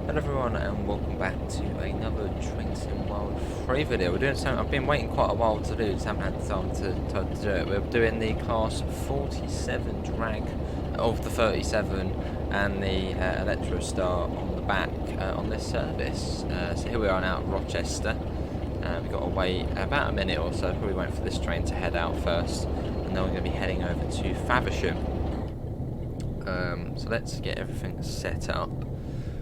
Hello everyone and welcome back to another Train Sim World 3 video. We're doing something I've been waiting quite a while to do, just haven't had time to do it. We're doing the class 47 drag of the 37 and the electrostar on the back on this service. So here we are now at Rochester. We've got to wait about a minute or so, probably waiting for this train to head out first, and then we're going to be heading over to Faversham. So let's get everything set up.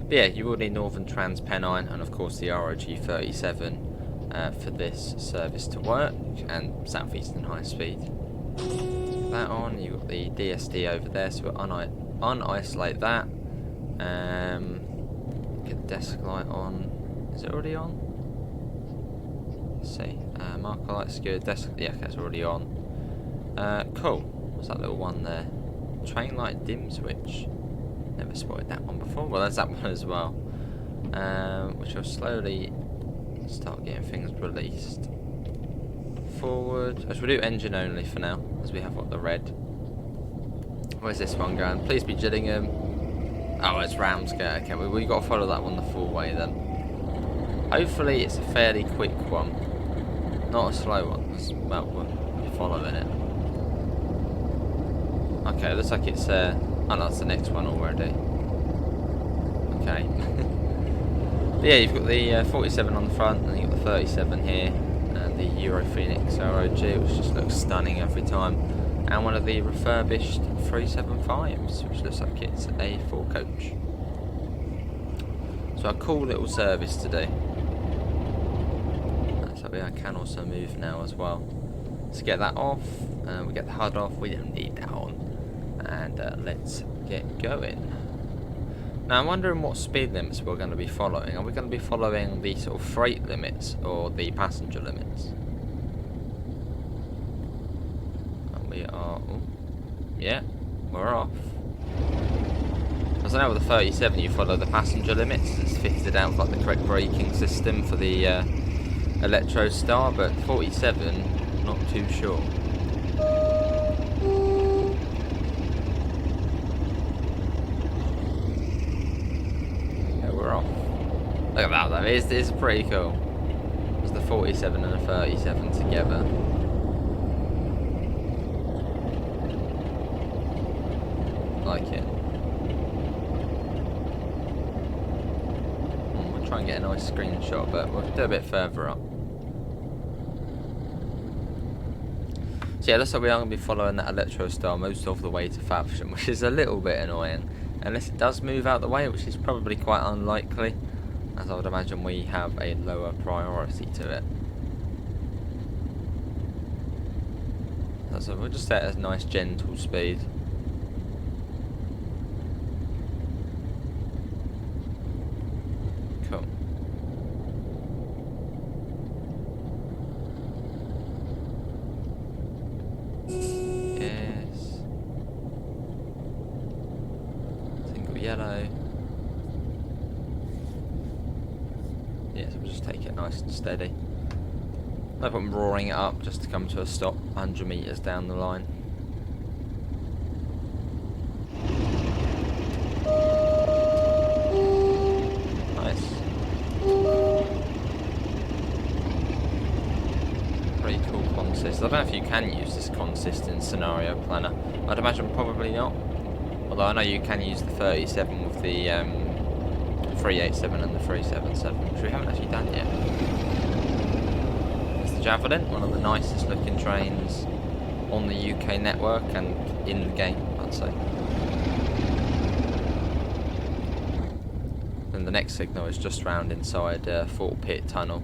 But yeah, you will need Northern Trans Pennine and of course the ROG 37 for this service to work, and Southeastern high speed. That on, you've got the DSD over there, so we'll unisolate that. Get the desk light on. Is it already on? Let's see. Marker light's good. Desk, yeah, that's already on. Cool. What's that little one there? Train light dim switch. Never spotted that one before. Well, there's that one as well. Which will slowly start getting things released. Forward. As we do engine only for now, as we have got the red. Where's this one going? Please be Gillingham. Oh, it's Ramsgate. Okay, we've got to follow that one the full way then. Hopefully it's a fairly quick one. Not a slow one. Well, we're following it. Okay, looks like it's oh no, that's the next one already. Okay. But yeah, you've got the 47 on the front, and you've got the 37 here, and the Euro Phoenix ROG, which just looks stunning every time, and one of the refurbished 375s, which looks like it's a full coach. So a cool little service to do. So I can also move now as well. Let's get that off, we get the HUD off, we don't need that on. And let's get going. Now I'm wondering what speed limits we're going to be following. Are we going to be following the sort of freight limits or the passenger limits? And we are... Ooh, yeah, we're off. As I know with the 37 you follow the passenger limits. It's fitted out with like the correct braking system for the electrostar, but 47, not too sure. Look at that though, it's pretty cool. It's the 47 and the 37 together. Like it. We'll try and get a nice screenshot, but we'll do a bit further up. So yeah, looks like we are going to be following that electrostar most of the way to Faversham, which is a little bit annoying. Unless it does move out the way, which is probably quite unlikely, as I would imagine we have a lower priority to it. So we'll just set a nice gentle speed. Cool. Yes. Single yellow. Yeah, so we'll just take it nice and steady. No problem roaring it up just to come to a stop 100 metres down the line. Nice. Pretty cool consist. I don't know if you can use this consist in Scenario Planner. I'd imagine probably not. Although I know you can use the 37 with the 387 and the 377, which we haven't actually done yet. It's the Javelin, one of the nicest looking trains on the UK network and in the game, I'd say. And the next signal is just round inside Fort Pitt Tunnel.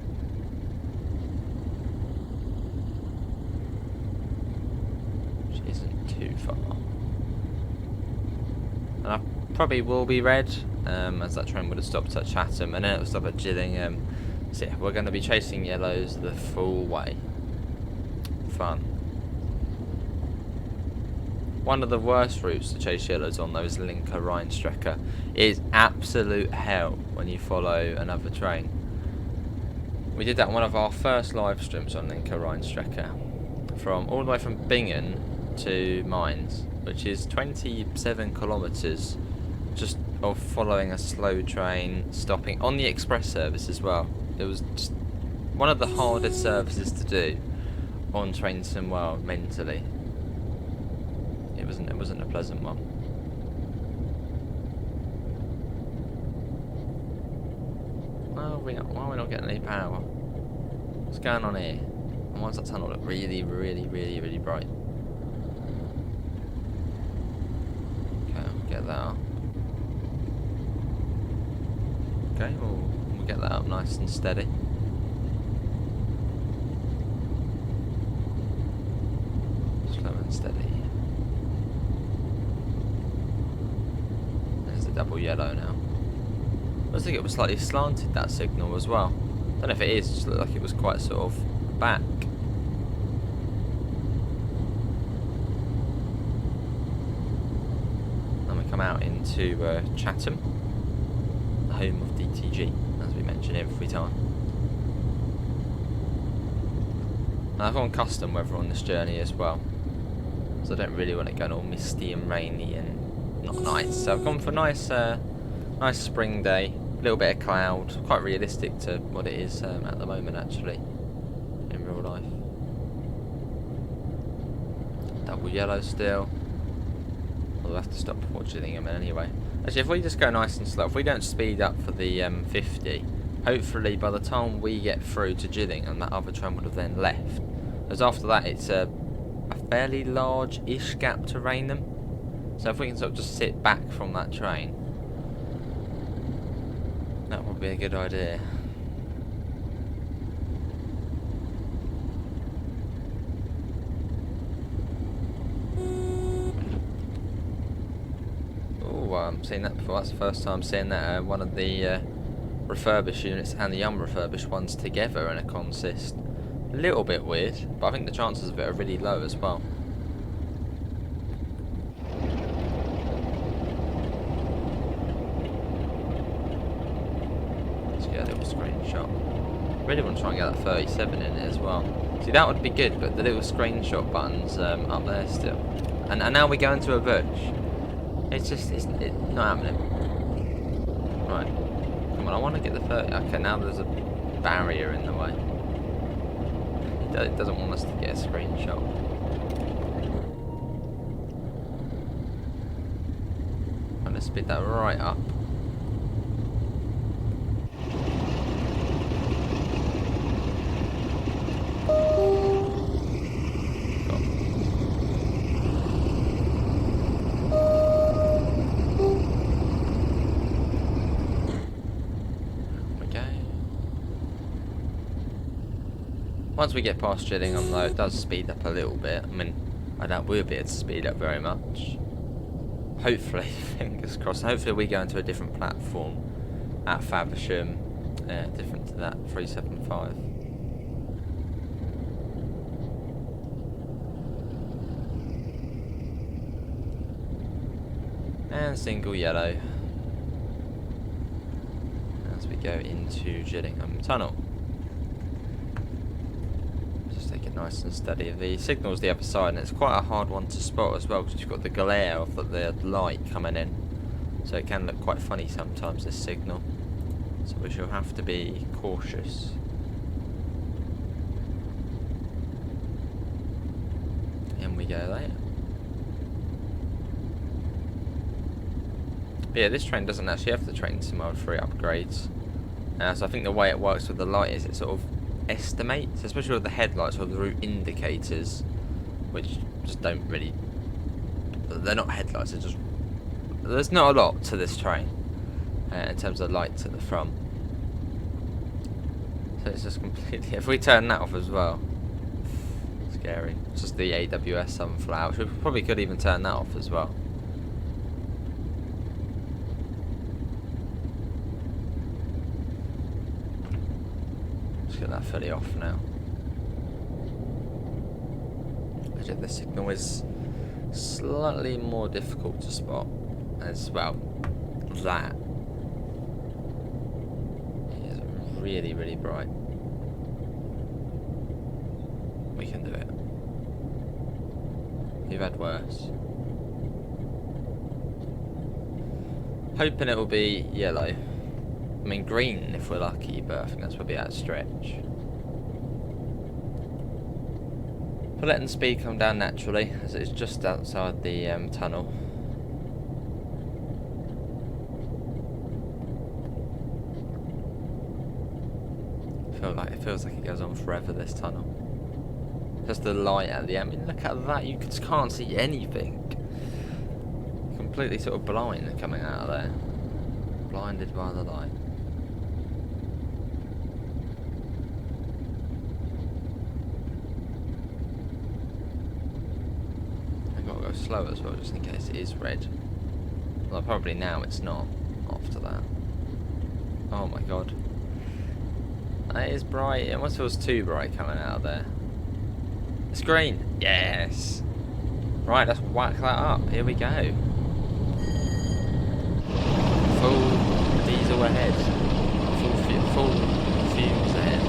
Which isn't too far. And I probably will be red, as that train would have stopped at Chatham, and then it will stop at Gillingham. So yeah, we're going to be chasing yellows the full way. Fun. One of the worst routes to chase yellows on, though, is Linker Rheinstrecke. It is absolute hell when you follow another train. We did that on one of our first live streams on Linker Rheinstrecke, from all the way from Bingen to Mainz, which is 27 kilometres, just of following a slow train, stopping on the express service as well. It was just one of the hardest services to do on Train Sim World mentally. It wasn't a pleasant one. Why are we not getting any power? What's going on here? And why does that tunnel look really, really, really, really bright? Okay, I'll get that up. Okay, we'll get that up nice and steady. Slow and steady. There's the double yellow now. I think it was slightly slanted, that signal as well. Don't know if it is, it just looked like it was quite sort of back. And we come out into Chatham, the home of DTG, as we mention every time. And I've gone custom weather on this journey as well, so I don't really want it going all misty and rainy and not nice. So I've gone for nice spring day. A little bit of cloud, quite realistic to what it is at the moment actually, in real life. Double yellow still. We'll have to stop before Gillingham anyway. Actually, if we just go nice and slow, if we don't speed up for the 50, hopefully by the time we get through to Gillingham, that other train would have then left. Because after that, it's a fairly large-ish gap to Rainham. So if we can sort of just sit back from that train, that would be a good idea. Oh, I've seen that before. That's the first time seeing that. One of the refurbished units and the unrefurbished ones together in a consist. A little bit weird, but I think the chances of it are really low as well. Really want to try and get that 37 in it as well. See, that would be good, but the little screenshot button's up there still. And now we go into a bush. It's not happening. Right. Come on, I want to get the 30. Okay, now there's a barrier in the way. It doesn't want us to get a screenshot. I'm going to speed that right up. Once we get past Gillingham though, it does speed up a little bit. I mean, I doubt we'll be able to speed up very much. Hopefully, fingers crossed. Hopefully we go into a different platform at Faversham, different to that 375. And single yellow as we go into Gillingham Tunnel. Take it nice and steady. The signal's the other side, and it's quite a hard one to spot as well because you've got the glare of the light coming in, so it can look quite funny sometimes, this signal. So we shall have to be cautious. In we go there. But yeah, this train doesn't actually have the Train Sim World 3 upgrades. So I think the way it works with the light is it sort of estimates, especially with the headlights or the route indicators, which just don't really, they're not headlights, they're just, there's not a lot to this train in terms of lights at the front. So it's just completely, if we turn that off as well, scary. It's just the AWS sunflower, which we probably could even turn that off as well. Get that fully off now. Actually, the signal is slightly more difficult to spot as well. That is really, really bright. We can do it. We've had worse. Hoping it will be yellow. I mean green if we're lucky, but I think that's probably out of stretch. But letting speed come down naturally, as it's just outside the tunnel. It feels like it goes on forever, this tunnel. Just the light at the end. I mean, look at that, you just can't see anything. Completely sort of blind coming out of there. Blinded by the light. I've got to go slow as well, just in case it is red. Well, probably now it's not, after that. Oh my god. That is bright. It almost feels too bright coming out of there. It's green. Yes. Right, let's whack that up. Here we go. Full diesel ahead. Full fumes ahead.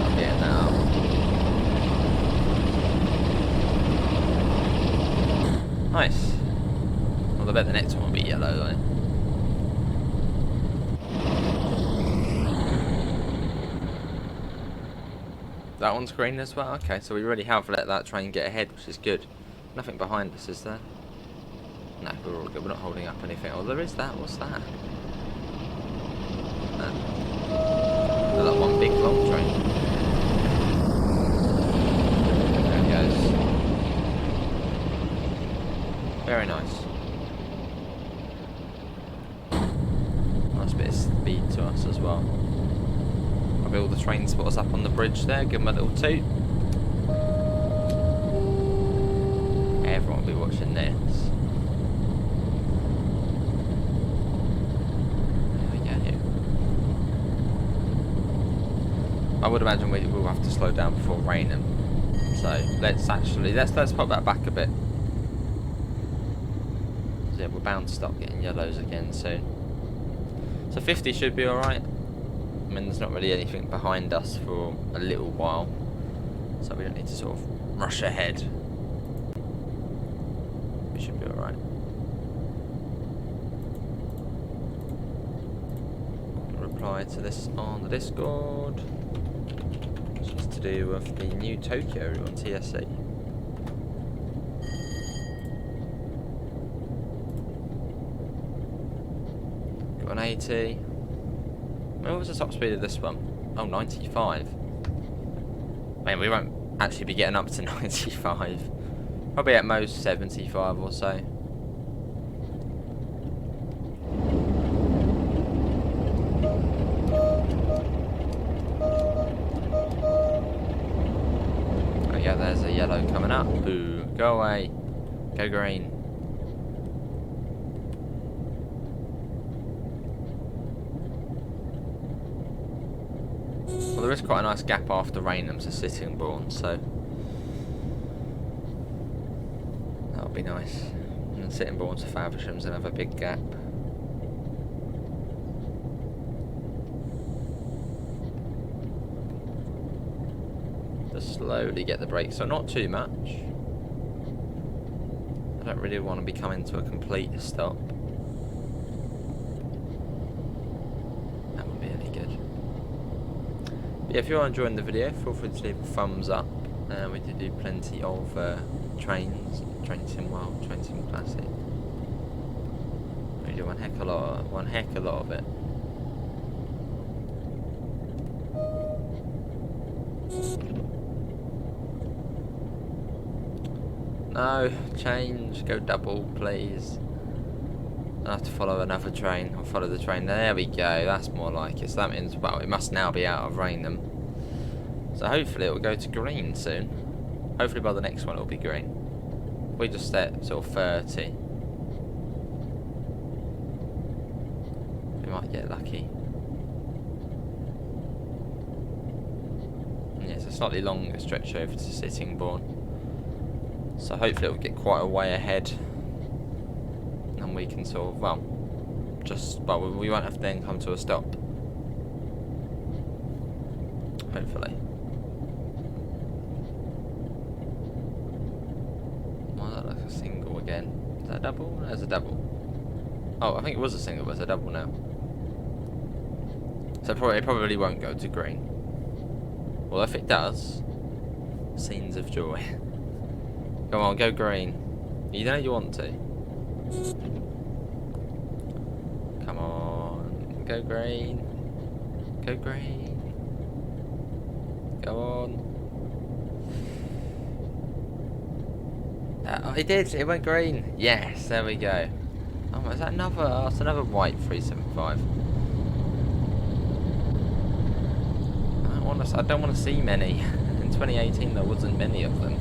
I'm getting that up. Nice. Well, I bet the next one will be yellow though. That one's green as well? Okay, so we really have let that train get ahead, which is good. Nothing behind us, is there? No, we're all good. We're not holding up anything. Oh, there is that. What's that? Oh, that one big long train. There it goes. Very nice. Nice bit of speed to us as well. All the train spotters up on the bridge there, give them a little toot. Everyone will be watching this. There we go. I would imagine we will have to slow down before raining. So let's pop that back a bit. So yeah, we're bound to start getting yellows again soon. So 50 should be alright. I mean, there's not really anything behind us for a little while, so we don't need to sort of rush ahead. We should be alright. Reply to this on the Discord. It's to do with the new Tokyo on TSC. Got an 80. What was the top speed of this one? Oh, 95. Man, we won't actually be getting up to 95. Probably at most 75 or so. Oh yeah, there's a yellow coming up. Boo. Go away. Go green. Well, there is quite a nice gap after Raynham to Sittingbourne, so that'll be nice. And then Sittingbourne to Faversham's another big gap. Just slowly get the brakes, so not too much. I don't really want to be coming to a complete stop. That would be any good. But yeah, if you're enjoying the video, feel free to leave a thumbs up. We do plenty of trains, Train Sim World, Train Sim Classic. We do one heck a lot of it. No, change, go double, please. I have to follow another train. I'll follow the train. There we go, that's more like it. So that means, well, it must now be out of Raynham. So hopefully it will go to green soon. Hopefully by the next one it will be green. We just set sort of 30. We might get lucky. And yeah, it's a slightly longer stretch over to Sittingbourne. So hopefully it will get quite a way ahead. And we can sort of, well, we won't have to then come to a stop. Hopefully. Well, that looks a single again. Is that a double? No, it's a double. Oh, I think it was a single, but it's a double now. So it probably won't go to green. Well, if it does, scenes of joy. Come on, go green. You know you want to. Come on, go green. Go green. Go on. Oh, it did. It went green. Yes, there we go. Oh, is that another? Oh, it's another white 375. I don't want to see many. In 2018, there wasn't many of them.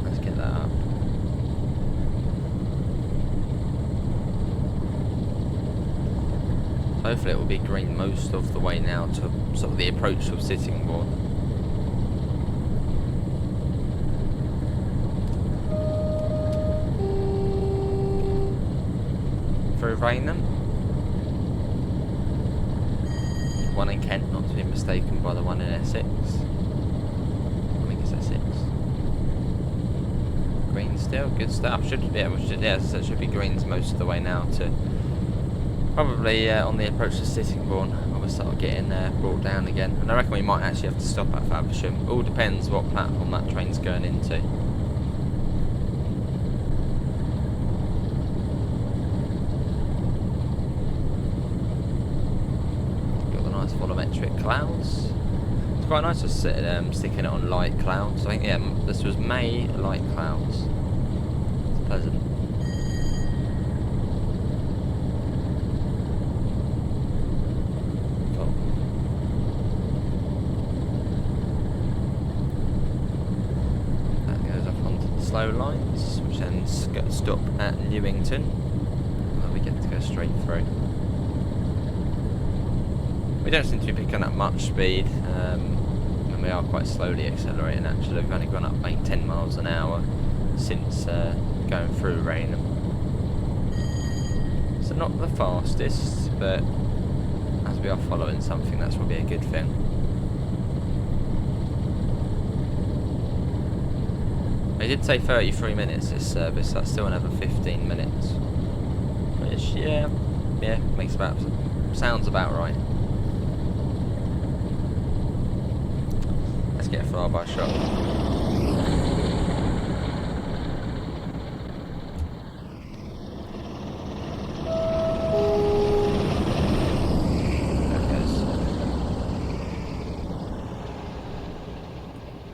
Let's get that up. Hopefully, it will be green most of the way now to sort of the approach of Sittingbourne. For Raynham. One in Kent, not to be mistaken by the one in Essex. I think it's Essex. Green still, good stuff. As it should be greens most of the way now to probably on the approach to Sittingbourne. I will start getting brought down again, and I reckon we might actually have to stop at Faversham. All depends what platform that train's going into. Volumetric clouds. It's quite nice to sticking it on light clouds. I think this was May light clouds. It's pleasant. Cool. That goes up onto the slow lines, which then stop at Newington. Where we get to go straight through. We don't seem to be picking up much speed, and we are quite slowly accelerating actually. We've only gone up like 10 miles an hour since going through Raynham. So not the fastest, but as we are following something, that's probably a good thing. They did say 33 minutes this service, that's still another 15 minutes. Which, yeah, sounds about right. Let's get a flyby shot. There it goes.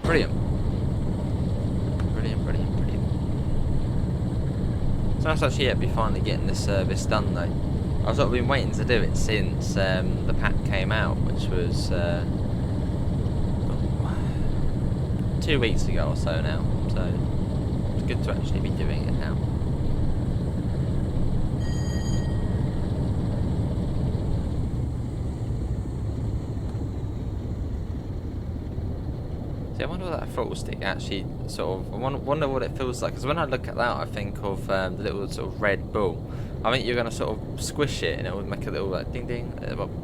Brilliant. Brilliant, brilliant, brilliant. So nice actually be finally getting this service done though. I've sort of been waiting to do it since the pack came out, which was 2 weeks ago or so now, so it's good to actually be doing it now. See, I wonder what that throttle stick actually sort of, I wonder what it feels like, because when I look at that I think of the little sort of red ball. I think you're going to sort of squish it and it would make a little like ding ding,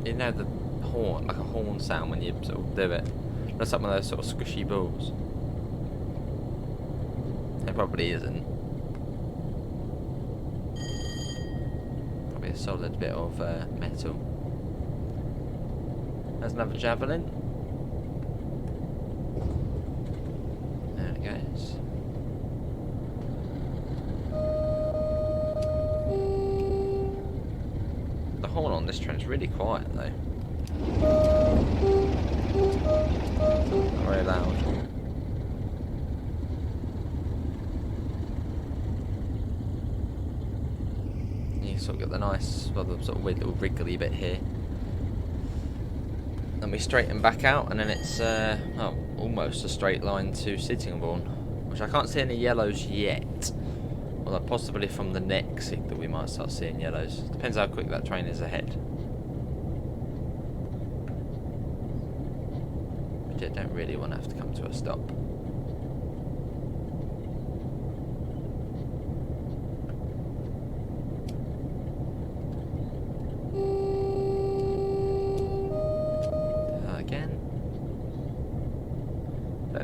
you know, the horn, like a horn sound when you sort of do it. That's like one of those sort of squishy balls. It probably isn't. Probably a solid bit of metal. There's another javelin. There it goes. The horn on this train's really quiet though. Not very loud. You sort of get the nice, well, the sort of weird little wriggly bit here. Then we straighten back out, and then it's almost a straight line to Sittingbourne, which I can't see any yellows yet. Although possibly from the next signal we might start seeing yellows. Depends how quick that train is ahead. Which I don't really want to have to come to a stop.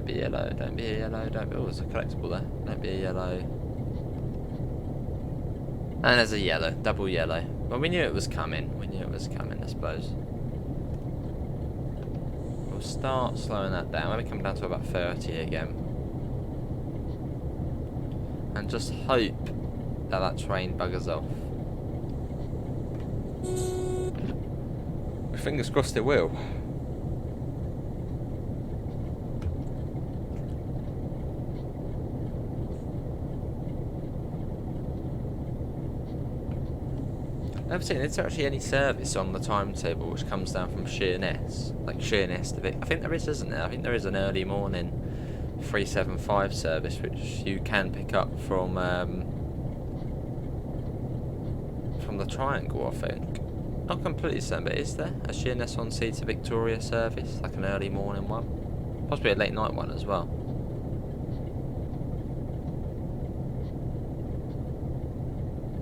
be yellow. Don't be a yellow. Don't be. Oh, there's a collectible there. Don't be a yellow. And there's a yellow. Double yellow. Well, we knew it was coming. We knew it was coming, I suppose. We'll start slowing that down. Maybe come down to about 30 again. And just hope that that train buggers off. Fingers crossed it will. I've seen is there actually any service on the timetable which comes down from Sheerness? Like Sheerness to Vic. I think there is, isn't there? I think there is an early morning 375 service which you can pick up from the Triangle, I think. Not completely certain, but is there a Sheerness on Sea to Victoria service? Like an early morning one? Possibly a late night one as well.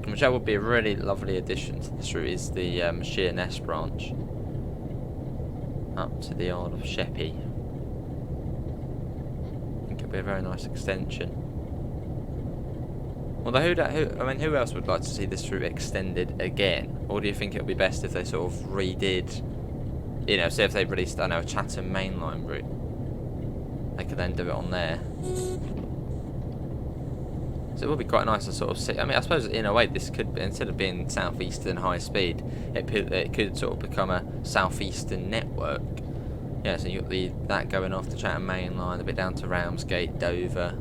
Which that would be a really lovely addition to this route, is the Sheerness branch up to the Isle of Sheppey. I think it'd be a very nice extension. Although who else would like to see this route extended again? Or do you think it would be best if they sort of redid, you know, say if they released, I don't know, a Chatham mainline route, they could then do it on there. So it would be quite nice to sort of see. I mean, I suppose in a way this could be, instead of being Southeastern high speed, it could sort of become a Southeastern network. Yeah, so you got that going off the Chatham mainline, a bit down to Ramsgate, Dover.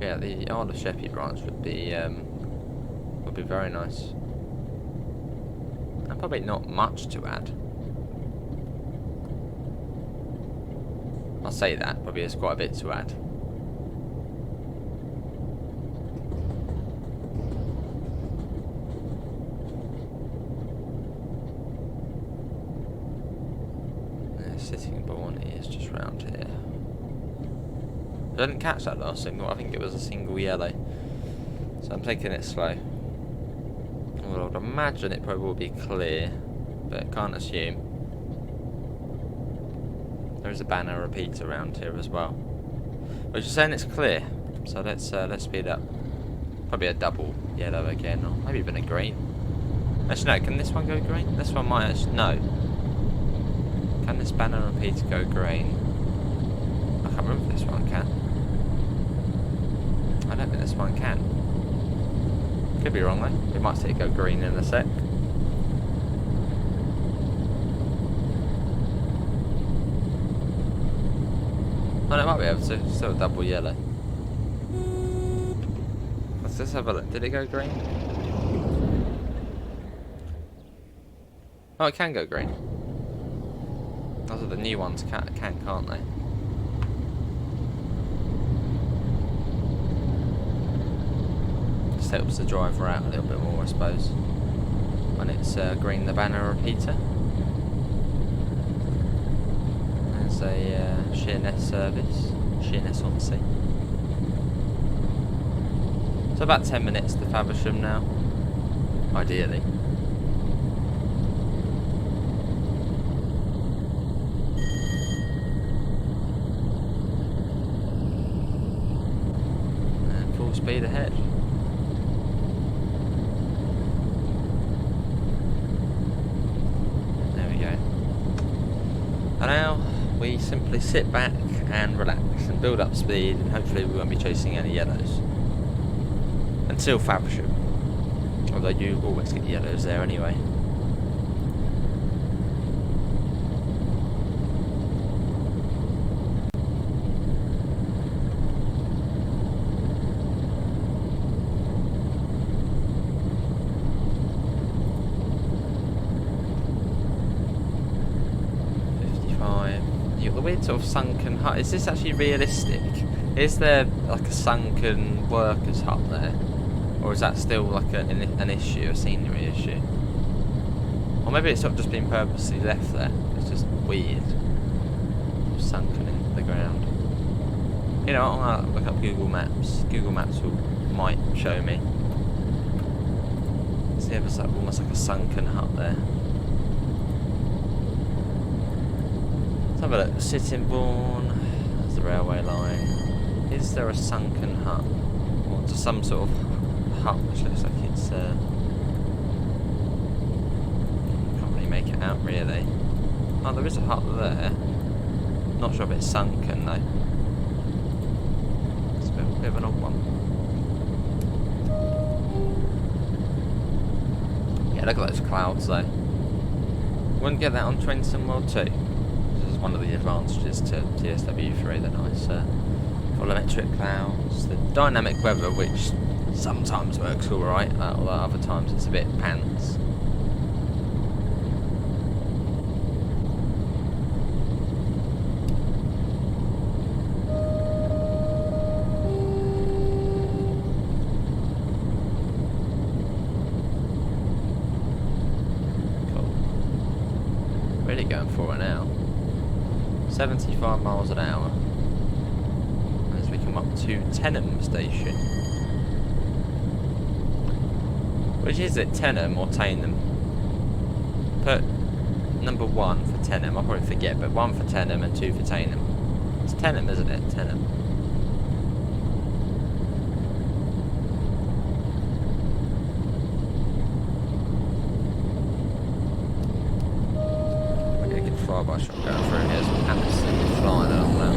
Yeah, the Isle of Sheppey branch would be very nice. And probably not much to add. I'll say that, probably there's quite a bit to add. The Sitting Bull is just round here. I didn't catch that last signal, I think it was a single yellow. So I'm taking it slow. Well, I'd imagine it probably will be clear, but can't assume. There is a banner repeat around here as well. But you're saying it's clear, so let's speed up. Probably a double yellow again, or maybe even a green. Actually, no. Can this one go green? This one might. Actually, no. Can this banner repeat go green? I can't remember if this one can. I don't think this one can. Could be wrong though. We might see it go green in a sec. Oh, no, it might be able to. Still a double yellow. Let's just have a look. Did it go green? Oh, it can go green. Those are the new ones, can't they? Just helps the driver out a little bit more, I suppose. When it's green, the banner repeater. There's a Sheerness service, Sheerness on Sea. So about 10 minutes to Faversham now, ideally. And full speed ahead. There we go. And now we simply sit back and relax and build up speed, and hopefully we won't be chasing any yellows until Faversham, although you always get yellows there anyway. The weird sort of sunken hut. Is this actually realistic? Is there like a sunken workers hut there, or is that still like an issue, a scenery issue? Or maybe it's not just been purposely left there. It's just weird, sunken into the ground. You know, I'm gonna look up Google Maps. Google Maps might show me. It's See if it's like, almost like a sunken hut there. Let's have a look. Sittingbourne. There's the railway line. Is there a sunken hut? Or just some sort of hut which looks like it's... can't really make it out really. Oh, there is a hut there. Not sure if it's sunken though. It's a bit of an odd one. Yeah, look at those clouds though. Wouldn't get that on Train Sim World 2. This is one of the advantages to TSW3, the nice volumetric clouds. The dynamic weather, which sometimes works alright, although other times it's a bit pants. Really going for it now. 75 miles an hour. As we come up to Tenham Station. Which is it, Tenham or Tainham? Put number 1 for Tenham, I'll probably forget, but 1 for Tenham and 2 for Tainham. It's Tenham, isn't it? Tenham. Flyby shot going through here, so absolutely flying along now.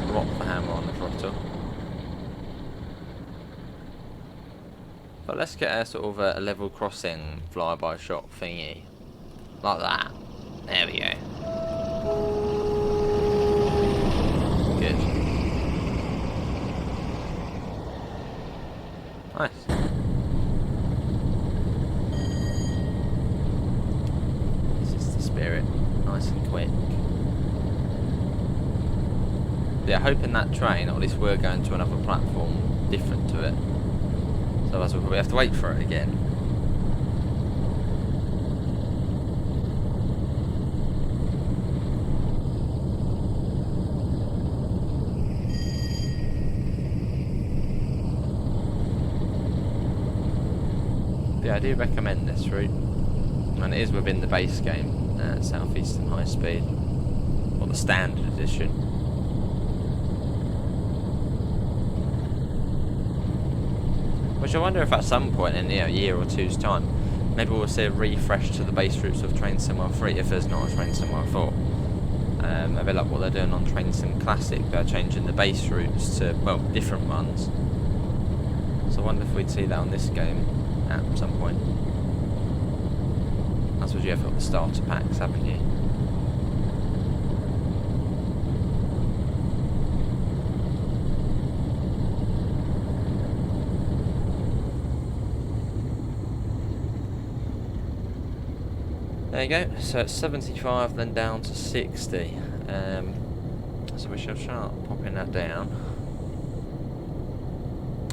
Drop the hammer on the throttle. But let's get a sort of a level crossing flyby shot thingy. Like that. There we go. Good. Nice. Nice and quick. Yeah, hoping that train, or at least we're going to another platform different to it. So otherwise we'll probably have to wait for it again. Yeah, I do recommend this route. And it is within the base game. Southeastern High Speed, or the standard edition. Which I wonder if at some point in a year or two's time, maybe we'll see a refresh to the base routes of Train Sim World 3 if there's not a Train Sim World 4. A bit like what they're doing on Train Sim Classic, they're changing the base routes to, well, different ones. So I wonder if we'd see that on this game at some point. That's what you have got the starter packs, haven't you? There you go, so it's 75 then down to 60. So we shall start popping that down.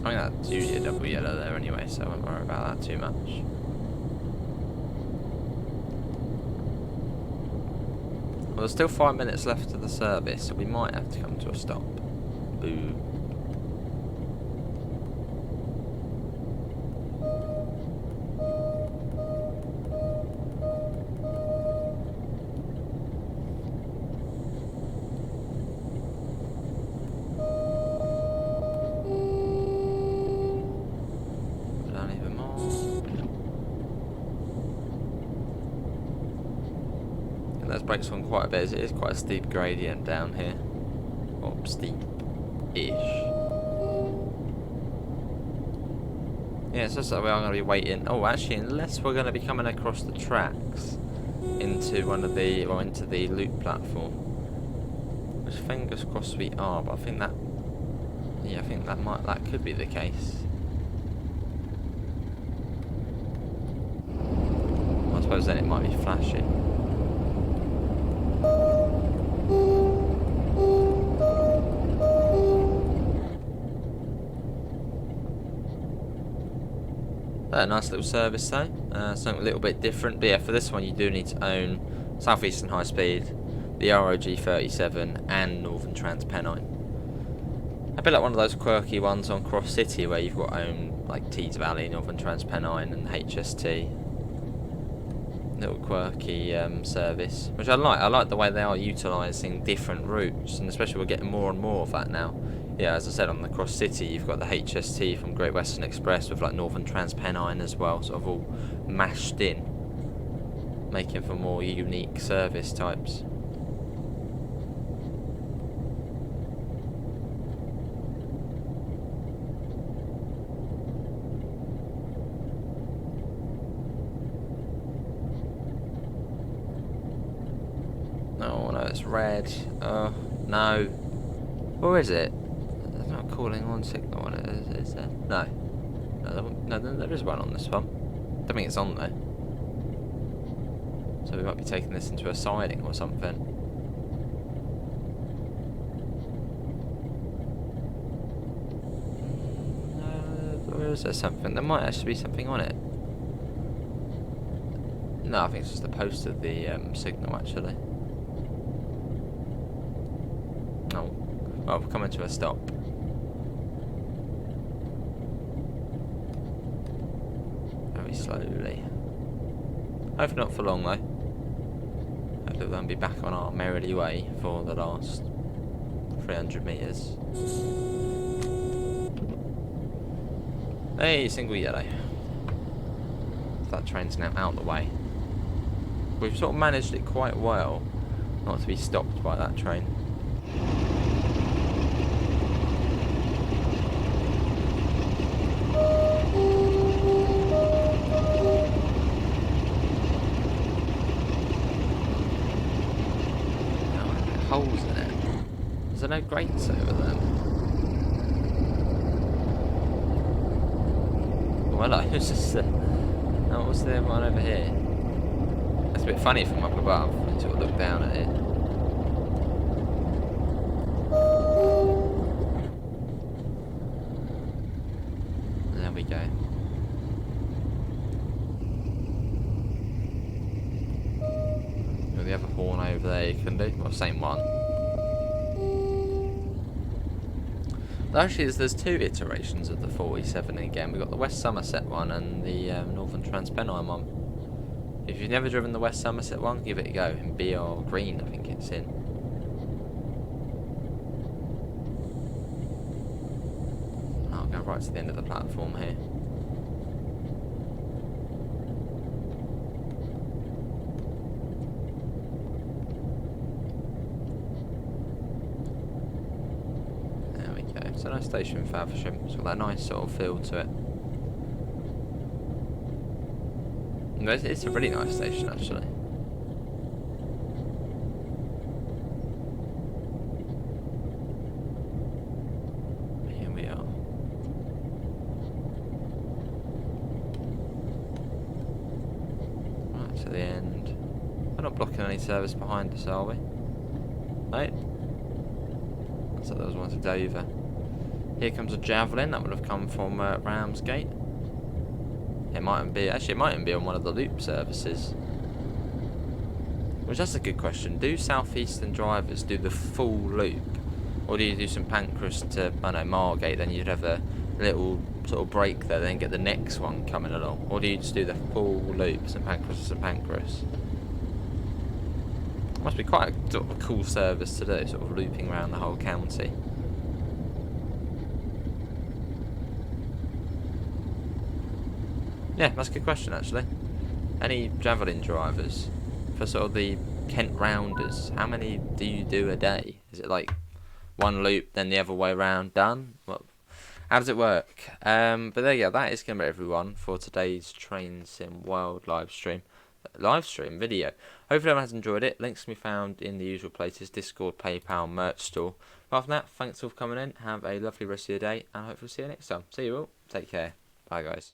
I think that's usually a double yellow there anyway, so I won't worry about that too much. Well, there's still 5 minutes left of the service, so we might have to come to a stop. Boo. Down even more. Those brakes on quite a bit, it is quite a steep gradient down here. Or steep-ish. Yeah, it's just that we are going to be waiting. Oh, actually, unless we're going to be coming across the tracks into one of the, well, into the loop platform. Which fingers crossed we are, but I think that, yeah, I think that could be the case. I suppose then it might be flashing. A nice little service though, something a little bit different, but yeah, for this one you do need to own Southeastern High Speed, the ROG 37 and Northern Transpennine. A bit like one of those quirky ones on Cross City where you've got like Tees Valley, Northern Transpennine and HST. Little quirky service, which I like. I like the way they are utilising different routes, and especially we're getting more and more of that now. Yeah, as I said, on the Cross City, you've got the HST from Great Western Express with like Northern Transpennine as well, sort of all mashed in, making for more unique service types. Oh no, it's red. Oh no. Where is it? There's no calling on signal on it, is there? No. No, there is one on this one. Don't think it's on there. So we might be taking this into a siding or something. No, or is there something? There might actually be something on it. No, I think it's just the post of the signal actually. Oh, well, we're coming to a stop. Very slowly. Hopefully not for long though. Hopefully we'll then be back on our merrily way for the last 300 metres. Hey, single yellow. That train's now out the way. We've sort of managed it quite well not to be stopped by that train. Holes in it. Is there no grates over them? Well, I was just oh, what's the one over here? That's a bit funny from up above. You sort of look down at it. There we go. The other horn over there you can do. Well, same one. Actually, there's two iterations of the 47 again. We've got the West Somerset one and the Northern Transpennine one. If you've never driven the West Somerset one, give it a go. In BR Green, I think it's in. I'll go right to the end of the platform here. It's a nice station in Faversham. It's got that nice sort of feel to it. No, it's a really nice station actually. Here we are. Right to the end. We're not blocking any service behind us, are we? Right. So there was one to Dover. Here comes a Javelin. That would have come from Ramsgate. It mightn't be. Actually, it mightn't be on one of the loop services. Which that's a good question. Do Southeastern drivers do the full loop, or do you do St Pancras to I don't know Margate? Then you'd have a little sort of break there, then get the next one coming along, or do you just do the full loop, St Pancras to St Pancras? Must be quite a sort of a cool service to do, sort of looping around the whole county. Yeah, that's a good question actually. Any Javelin drivers for sort of the Kent rounders, how many do you do a day? Is it like one loop, then the other way around, done? Well, how does it work? But there you go, that is going to be everyone for today's Train Sim World live stream video. Hopefully everyone has enjoyed it. Links can be found in the usual places: Discord, PayPal, merch store. Apart from that, thanks all for coming in. Have a lovely rest of your day, and hopefully see you next time. See you all. Take care. Bye guys.